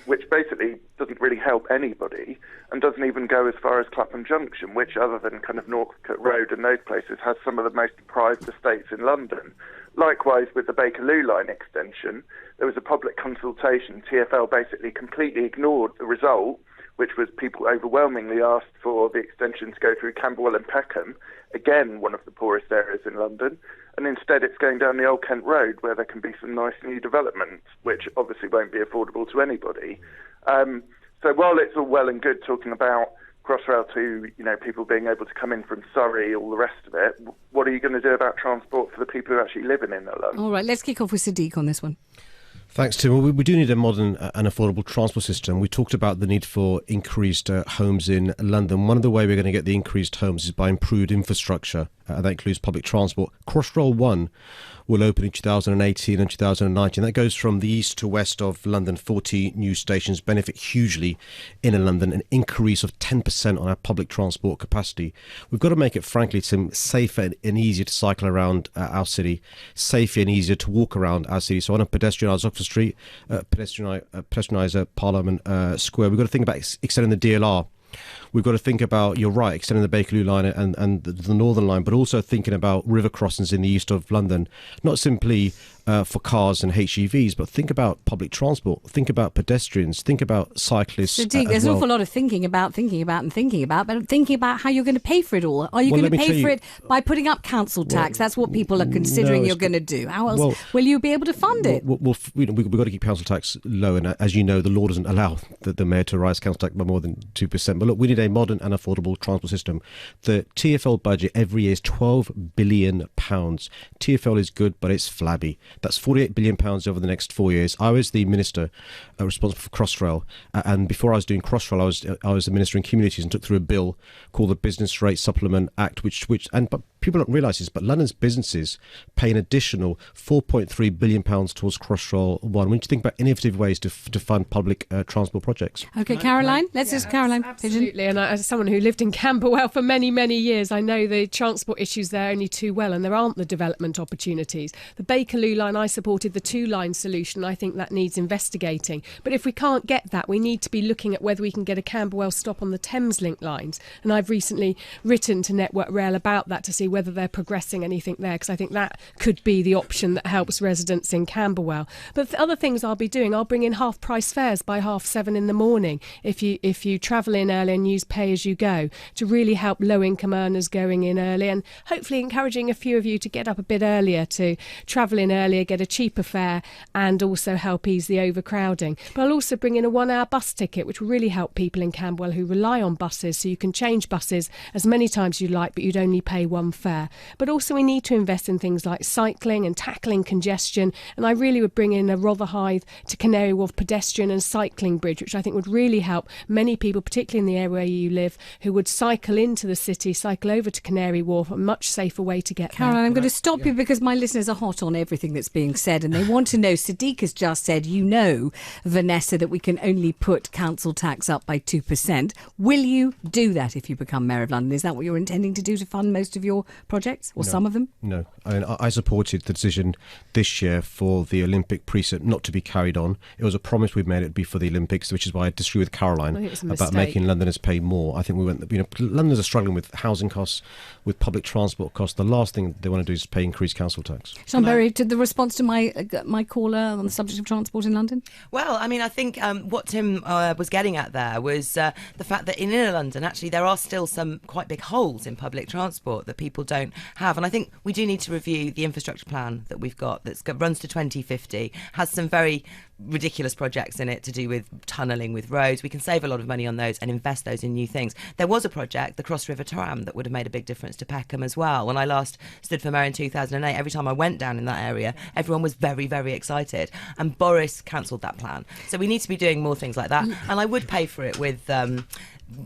Which basically doesn't really help anybody and doesn't even go as far as Clapham Junction, which, other than kind of Northcote Road and those places, has some of the most prized estates in London. Likewise, with the Bakerloo line extension, there was a public consultation. TfL basically completely ignored the result, which was people overwhelmingly asked for the extension to go through Camberwell and Peckham, again, one of the poorest areas in London. And instead it's going down the Old Kent Road, where there can be some nice new developments, which obviously won't be affordable to anybody. So while it's all well and good talking about Crossrail 2, people being able to come in from Surrey, all the rest of it, what are you going to do about transport for the people who actually live in inner London? All right, let's kick off with Sadiq on this one. Thanks, Tim. Well, we do need a modern and affordable transport system. We talked about the need for increased homes in London. One of the ways we're going to get the increased homes is by improved infrastructure. That includes public transport. Crossrail 1 will open in 2018 and 2019. That goes from the east to west of London. 40 new stations benefit hugely inner London, an increase of 10% on our public transport capacity. We've got to make it, frankly, Tim, safer and easier to cycle around our city, safer and easier to walk around our city. So I want to pedestrianise Oxford Street, pedestrianise Parliament Square. We've got to think about extending the DLR. We've got to think about, you're right, extending the Bakerloo line and the Northern line, but also thinking about river crossings in the east of London, not simply for cars and HGVs, but think about public transport, think about pedestrians, think about cyclists. Sadiq, there's an awful lot of thinking about, but thinking about how you're going to pay for it all. Are you going to pay for it by putting up council tax? That's what people are considering you're going to do. How else will you be able to fund it? We've got to keep council tax low, and as you know, the law doesn't allow the mayor to rise council tax by more than 2%. But look, we need a modern and affordable transport system. The TfL budget every year is £12 billion. TfL is good, but it's flabby. That's £48 billion over the next 4 years. I was the minister responsible for Crossrail, and before I was doing Crossrail, I was the minister in communities and took through a bill called the Business Rate Supplement Act, but people don't realise this, but London's businesses pay an additional £4.3 billion towards Crossrail 1. We need to think about innovative ways to fund public transport projects. Okay, Caroline, let's just Caroline. Absolutely, and as someone who lived in Camberwell for many, many years, I know the transport issues there only too well, and there aren't the development opportunities. The Bakerloo line, I supported the two-line solution. I think that needs investigating. But if we can't get that, we need to be looking at whether we can get a Camberwell stop on the Thameslink lines. And I've recently written to Network Rail about that to see whether they're progressing anything there, because I think that could be the option that helps residents in Camberwell. But the other things I'll be doing, I'll bring in half-price fares by 7:30 in the morning if you travel in early and use pay-as-you-go to really help low-income earners going in early, and hopefully encouraging a few of you to get up a bit earlier to travel in earlier, get a cheaper fare, and also help ease the overcrowding. But I'll also bring in a 1-hour bus ticket, which will really help people in Camberwell who rely on buses, so you can change buses as many times as you like, but you'd only pay one fare. But also we need to invest in things like cycling and tackling congestion, and I really would bring in a Rotherhithe to Canary Wharf pedestrian and cycling bridge, which I think would really help many people, particularly in the area where you live, who would cycle into the city, cycle over to Canary Wharf, a much safer way to get there. Caroline, I'm going to stop you because my listeners are hot on everything that's being said, and they want to know, Sadiq has just said, Vanessa, that we can only put council tax up by 2%. Will you do that if you become Mayor of London? Is that what you're intending to do to fund most of your projects, or some of them? No. I mean, I supported the decision this year for the Olympic precinct not to be carried on. It was a promise we'd made it'd be for the Olympics, which is why I disagree with Caroline about making Londoners pay more. I think Londoners are struggling with housing costs, with public transport costs. The last thing they want to do is pay increased council tax. Sean Berry, to the response to my caller on the subject of transport in London? Well, I mean, I think what Tim was getting at there was the fact that in inner London, actually, there are still some quite big holes in public transport that people don't have. And I think we do need to review the infrastructure plan that we've got that runs to 2050, has some very ridiculous projects in it to do with tunnelling with roads. We can save a lot of money on those and invest those in new things. There was a project, the Cross River Tram, that would have made a big difference to Peckham as well. When I last stood for mayor in 2008, every time I went down in that area, everyone was very, very excited. And Boris cancelled that plan. So we need to be doing more things like that. And I would pay for it with... and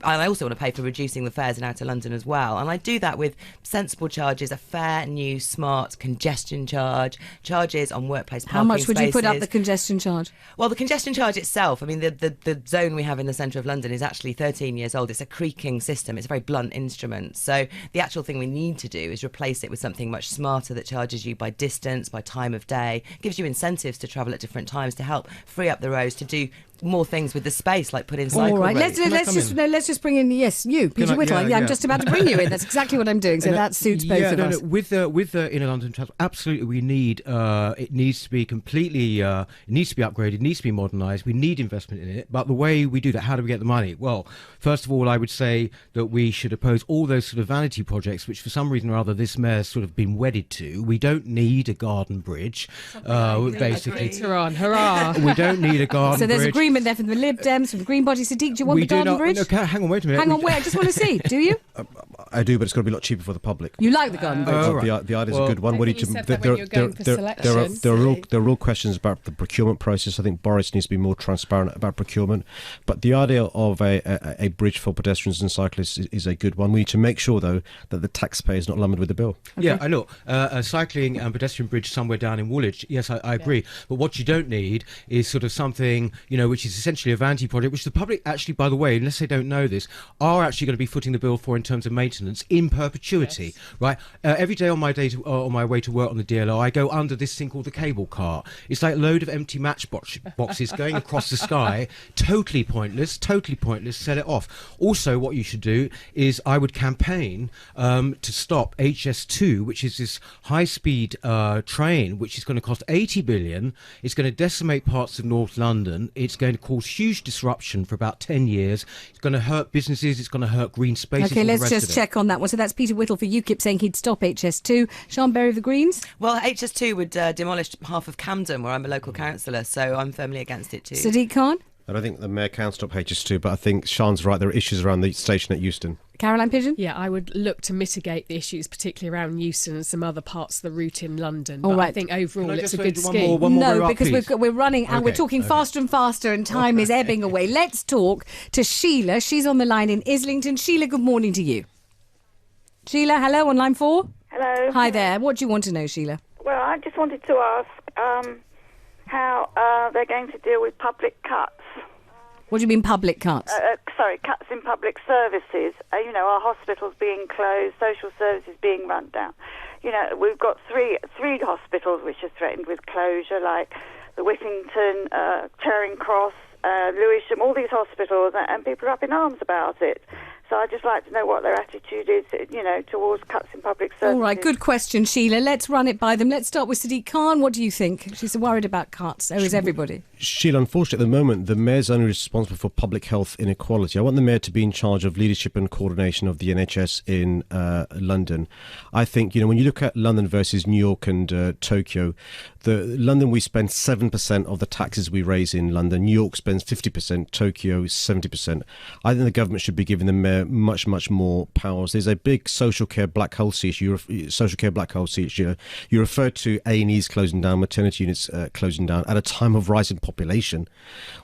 I also want to pay for reducing the fares in outer London as well. And I do that with sensible charges, a fair, new, smart congestion charge, charges on workplace parking spaces. How much would you put up the congestion charge? Well, the congestion charge itself, I mean, the zone we have in the centre of London is actually 13 years old. It's a creaking system. It's a very blunt instrument. So the actual thing we need to do is replace it with something much smarter that charges you by distance, by time of day, gives you incentives to travel at different times to help free up the roads to do more things with the space, like put in cycle All right, roads. let's just bring in Peter Whittle. I'm just about to bring you in. That's exactly what I'm doing. So that suits both of us. With the inner London transport, absolutely, we need it needs to be completely it needs to be upgraded, it needs to be modernised. We need investment in it. But the way we do that, how do we get the money? Well, first of all, I would say that we should oppose all those sort of vanity projects, which for some reason or other this mayor's sort of been wedded to. We don't need a garden bridge, basically. Hurrah! We don't need a garden bridge. So there's agreement there from the Lib Dems, from the Green Body. Sadiq, do you want the garden bridge? No, hang on, wait a minute. Hang on, wait, I just want to see. Do you? I do, but it's got to be a lot cheaper for the public. You like the garden bridge? Right. The idea is a good one. There are real questions about the procurement process. I think Boris needs to be more transparent about procurement. But the idea of a bridge for pedestrians and cyclists is a good one. We need to make sure, though, that the taxpayer is not lumbered with the bill. Okay. Yeah, I know. A cycling and pedestrian bridge somewhere down in Woolwich, yes, I agree. But what you don't need is sort of something, which is essentially a vanity project, which the public actually, by the way, unless they don't know this, are actually going to be footing the bill for in terms of maintenance maintenance in perpetuity, right? Every day on my way to work on the DLR, I go under this thing called the cable car. It's like a load of empty boxes going across the sky. Totally pointless, set it off. Also, what you should do is I would campaign to stop HS2, which is this high-speed train, which is going to cost 80 billion. It's going to decimate parts of North London. It's going to cause huge disruption for about 10 years. It's going to hurt businesses. It's going to hurt green spaces. OK, let's just check on that one. So that's Peter Whittle for UKIP saying he'd stop HS2. Sian Berry of the Greens? Well, HS2 would demolish half of Camden, where I'm a local councillor, so I'm firmly against it too. Sadiq Khan? I don't think the mayor can stop HS2, but I think Sian's right. There are issues around the station at Euston. Caroline Pidgeon? Yeah, I would look to mitigate the issues, particularly around Euston and some other parts of the route in London. All but right. I think overall it's a say good one scheme. more No, up, because please? we're running and we're Okay, talking faster and faster and time is ebbing away. Let's talk to Sheila. She's on the line in Islington. Sheila, good morning to you. Sheila, hello, on line 4. Hello. Hi there. What do you want to know, Sheila? Well, I just wanted to ask how they're going to deal with public cuts. What do you mean public cuts? Cuts in public services. Our hospitals being closed, social services being run down. We've got three hospitals which are threatened with closure, like the Whittington, Charing Cross, Lewisham, all these hospitals, and people are up in arms about it. So I'd just like to know what their attitude is, towards cuts in public services. All right, good question, Sheila. Let's run it by them. Let's start with Sadiq Khan. What do you think? She's worried about cuts. So is everybody. Sheila, unfortunately, at the moment, the mayor's only responsible for public health inequality. I want the mayor to be in charge of leadership and coordination of the NHS in London. I think, when you look at London versus New York and Tokyo, London, we spend 7% of the taxes we raise in London. New York spends 50%, Tokyo 70%. I think the government should be giving the mayor much more powers. There's a big social care black hole issue. You referred to A&Es closing down, maternity units closing down at a time of rising population.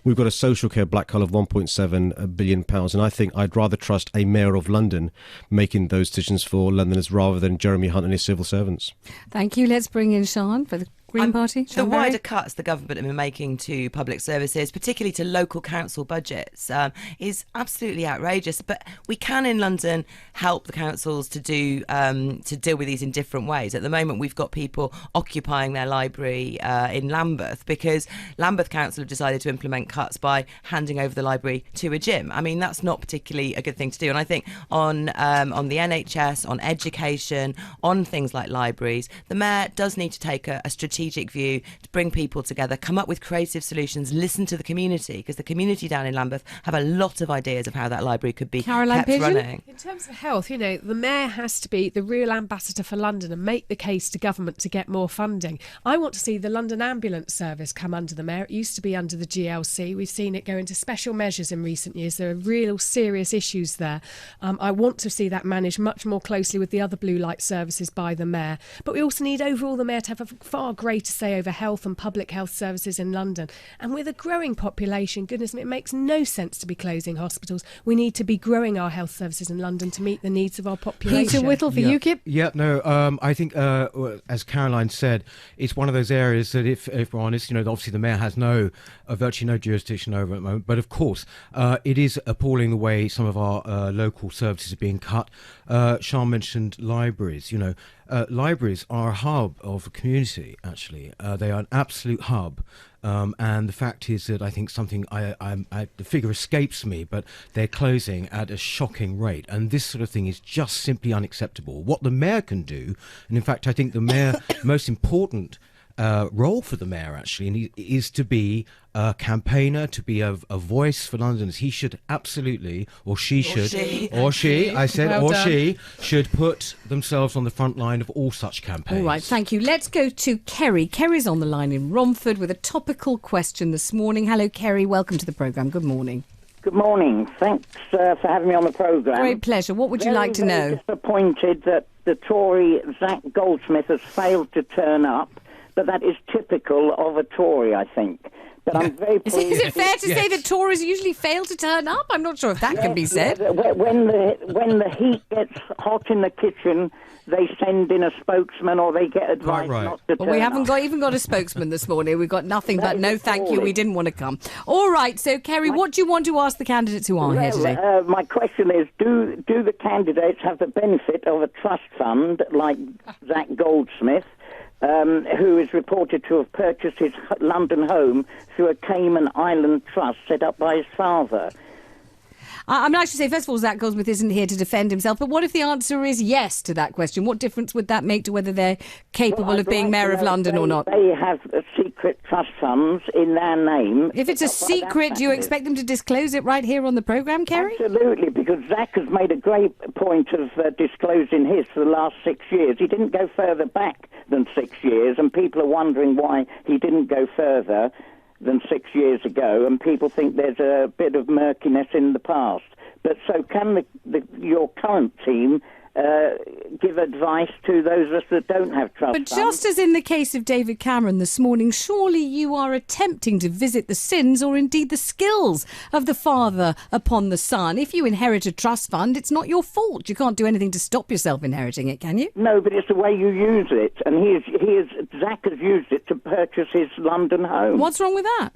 We've got a social care black hole of £1.7 billion, and I think I'd rather trust a mayor of London making those decisions for Londoners rather than Jeremy Hunt and his civil servants. Thank you. Let's bring in Sian for the Green Party. The wider cuts the government have been making to public services, particularly to local council budgets, is absolutely outrageous. But we can in London help the councils to deal with these in different ways. At the moment, we've got people occupying their library in Lambeth because Lambeth Council have decided to implement cuts by handing over the library to a gym. I mean, that's not particularly a good thing to do. And I think on the NHS, on education, on things like libraries, the mayor does need to take a strategic view to bring people together, come up with creative solutions, listen to the community, because the community down in Lambeth have a lot of ideas of how that library could be kept running. In terms of health, the mayor has to be the real ambassador for London and make the case to government to get more funding. I want to see the London Ambulance Service come under the mayor. It used to be under the GLC. We've seen it go into special measures in recent years. There are real serious issues there. I want to see that managed much more closely with the other blue light services by the mayor. But we also need overall the mayor to have a far greater say over health and public health services in London. And with a growing population, goodness me, it makes no sense to be closing hospitals. We need to be growing our health services in London to meet the needs of our population. Peter Whittle for UKIP? Yeah, no, I think, as Caroline said, it's one of those areas that if we're honest, obviously the mayor has virtually no jurisdiction over at the moment. But of course, it is appalling the way some of our local services are being cut. Sian mentioned libraries. Libraries are a hub of a community, actually. They are an absolute hub. And the fact is that I think the figure escapes me, but they're closing at a shocking rate. And this sort of thing is just simply unacceptable. What the mayor can do, and in fact, I think the mayor, most important role for the mayor actually is to be a campaigner, to be a voice for Londoners. He should absolutely, she should put themselves on the front line of all such campaigns. All right, thank you. Let's go to Kerry. Kerry's on the line in Romford with a topical question this morning. Hello, Kerry. Welcome to the programme. Good morning. Good morning. Thanks for having me on the programme. Great pleasure. What would you like to know? I'm disappointed that the Tory Zac Goldsmith has failed to turn up, but that is typical of a Tory, I think. But I'm very pleased. Is it fair to say that Tories usually fail to turn up? I'm not sure if that can be said. When the heat gets hot in the kitchen, they send in a spokesman or they get advice not to turn We haven't up. even got a spokesman this morning. We've got nothing but no thank you, we didn't want to come. All right, so Kerry, what do you want to ask the candidates who are here today? My question is, do the candidates have the benefit of a trust fund like Zac Goldsmith, who is reported to have purchased his London home through a Cayman Island trust set up by his father? I'm not actually say, first of all, Zac Goldsmith isn't here to defend himself, but what if the answer is yes to that question? What difference would that make to whether they're capable of being Mayor of London or not? They have secret trust funds in their name. If it's a secret, do you expect them to disclose it right here on the programme, Kerry? Absolutely, because Zac has made a great point of disclosing his for the last 6 years. He didn't go further back than 6 years, and people are wondering why he didn't go further than 6 years ago, and people think there's a bit of murkiness in the past. But so can your current team give advice to those of us that don't have trust But funds? just as in the case of David Cameron this morning, surely you are attempting to visit the sins or indeed the skills of the father upon the son. If you inherit a trust fund, it's not your fault. You can't do anything to stop yourself inheriting it, can you? No, but it's the way you use it, and Zac has used it to purchase his London home. What's wrong with that?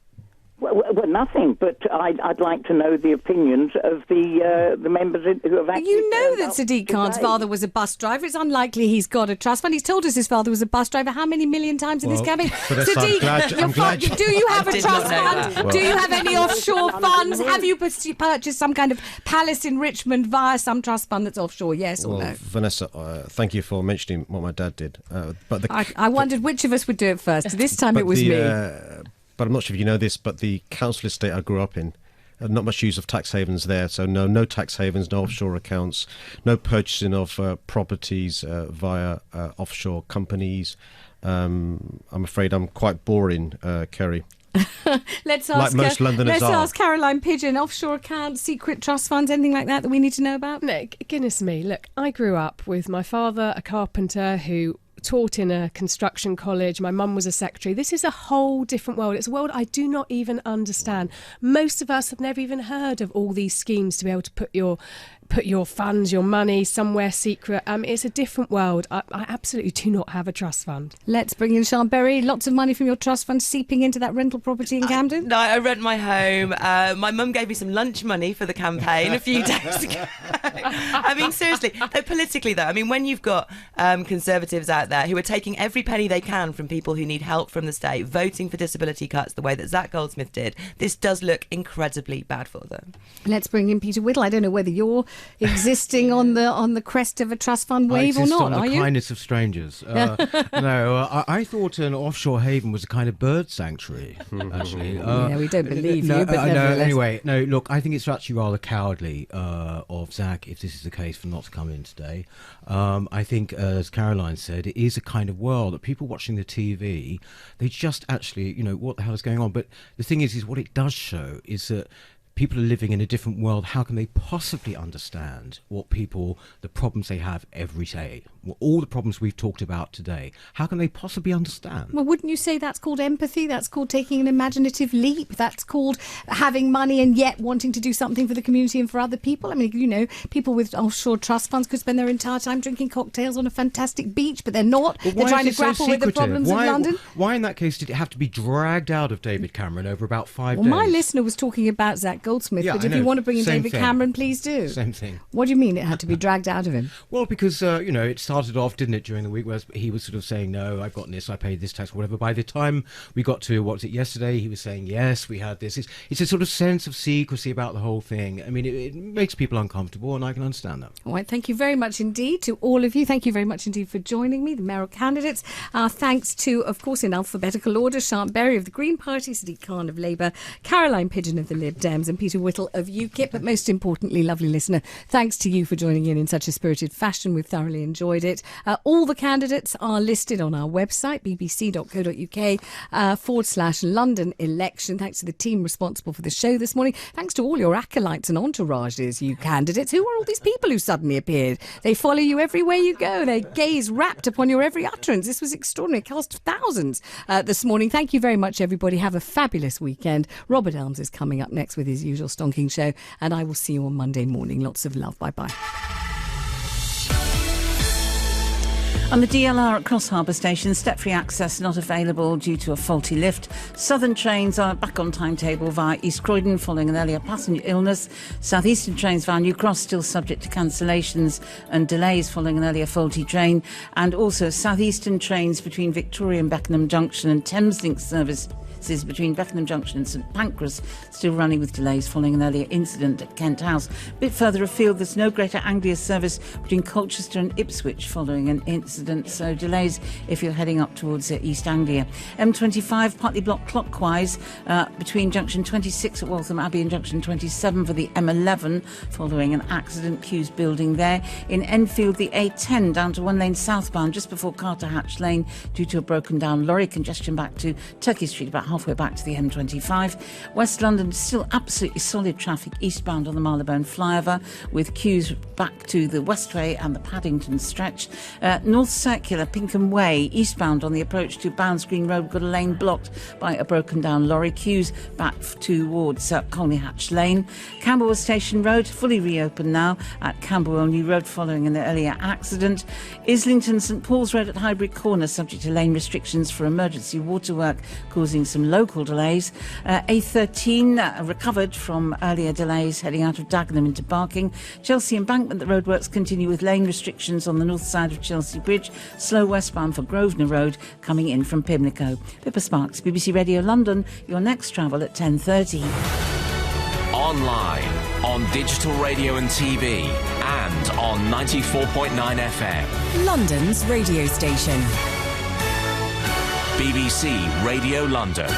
Well, nothing, but I'd like to know the opinions of the members who have actually... You know that Sadiq Khan's father was a bus driver. It's unlikely he's got a trust fund. He's told us his father was a bus driver how many million times in this campaign? Sadiq, do you have a trust fund? Do you have any offshore funds? Have you purchased some kind of palace in Richmond via some trust fund that's offshore, yes or no? Vanessa, thank you for mentioning what my dad did. I wondered which of us would do it first. This time it was me. But I'm not sure if you know this, but the council estate I grew up in, not much use of tax havens there. So no tax havens, no offshore accounts, no purchasing of properties via offshore companies. I'm afraid I'm quite boring, Kerry. Let's ask, like most Londoners ask Caroline Pidgeon, offshore accounts, secret trust funds, anything like that we need to know about? No, goodness me. Look, I grew up with my father, a carpenter who taught in a construction college. My mum was a secretary. This is a whole different world. It's a world I do not even understand. Most of us have never even heard of all these schemes to be able to put your funds, your money somewhere secret. It's a different world. I absolutely do not have a trust fund. Let's bring in Sian Berry. Lots of money from your trust fund seeping into that rental property in Camden? No, I rent my home. My mum gave me some lunch money for the campaign a few days ago. I mean, seriously, though, politically though, I mean, when you've got Conservatives out there who are taking every penny they can from people who need help from the state, voting for disability cuts the way that Zac Goldsmith did, this does look incredibly bad for them. Let's bring in Peter Whittle. I don't know whether you're existing on the crest of a trust fund wave or not, are you? you? Kindness of strangers. I thought an offshore haven was a kind of bird sanctuary, actually. Yeah, we don't believe you, but nevertheless. Anyway, no, look, I think it's actually rather cowardly of Zac, if this is the case, for not to come in today. I think, as Caroline said, it is a kind of world that people watching the TV, they just actually, what the hell is going on? But the thing is what it does show is that people are living in a different world. How can they possibly understand the problems they have every day? All the problems we've talked about today. How can they possibly understand? Well, wouldn't you say that's called empathy? That's called taking an imaginative leap? That's called having money and yet wanting to do something for the community and for other people? I mean, people with offshore trust funds could spend their entire time drinking cocktails on a fantastic beach, but they're not. They're trying to grapple with the problems of London. Why in that case did it have to be dragged out of David Cameron over about 5 days? Well, my listener was talking about Zac Goldsmith, but if you want to bring in David Cameron, please do. Same thing. What do you mean it had to be dragged out of him? Well, because, it started off, didn't it, during the week, where he was sort of saying, no, I've got this, I paid this tax, whatever. By the time we got to, what was it, yesterday, he was saying, yes, we had this. It's a sort of sense of secrecy about the whole thing. I mean, it makes people uncomfortable, and I can understand that. All right, thank you very much indeed to all of you. Thank you very much indeed for joining me, the mayoral candidates. Thanks to, of course, in alphabetical order, Sian Berry of the Green Party, Sadiq Khan of Labour, Caroline Pidgeon of the Lib Dems, and Peter Whittle of UKIP, but most importantly, lovely listener, thanks to you for joining in such a spirited fashion. We've thoroughly enjoyed it. All the candidates are listed on our website, bbc.co.uk/London election. Thanks to the team responsible for the show this morning. Thanks to all your acolytes and entourages, you candidates. Who are all these people who suddenly appeared? They follow you everywhere you go. Their gaze rapt upon your every utterance. This was extraordinary. It cost thousands this morning. Thank you very much, everybody. Have a fabulous weekend. Robert Elms is coming up next with his usual stonking show, and I will see you on Monday morning. Lots of love. Bye-bye. On the DLR at Cross Harbour Station, step-free access not available due to a faulty lift. Southern trains are back on timetable via East Croydon following an earlier passenger illness. Southeastern trains via New Cross still subject to cancellations and delays following an earlier faulty train. And also Southeastern trains between Victoria and Beckenham Junction and Thameslink services between Beckenham Junction and St Pancras still running with delays following an earlier incident at Kent House. A bit further afield, there's no Greater Anglia service between Colchester and Ipswich following an incident, so delays if you're heading up towards East Anglia. M25 partly blocked clockwise between Junction 26 at Waltham Abbey and Junction 27 for the M11 following an accident. Queues building there. In Enfield, the A10 down to one lane southbound just before Carter Hatch Lane due to a broken down lorry. Congestion back to Turkey Street about halfway back to the M25. West London still absolutely solid traffic eastbound on the Marylebone flyover with queues back to the Westway and the Paddington stretch. North Circular, Pinkham Way, eastbound on the approach to Bounds Green Road, got a lane blocked by a broken down lorry. Queues back towards Colney Hatch Lane. Camberwell Station Road fully reopened now at Camberwell New Road following an earlier accident. Islington St Paul's Road at Highbury Corner subject to lane restrictions for emergency water work causing some local delays. A13 recovered from earlier delays heading out of Dagenham into Barking. Chelsea Embankment, the roadworks continue with lane restrictions on the north side of Chelsea Bridge. Slow westbound for Grosvenor Road coming in from Pimlico. Pippa Sparks, BBC Radio London, your next travel at 10:30. Online, on digital radio and TV, and on 94.9 FM. London's radio station. BBC Radio London.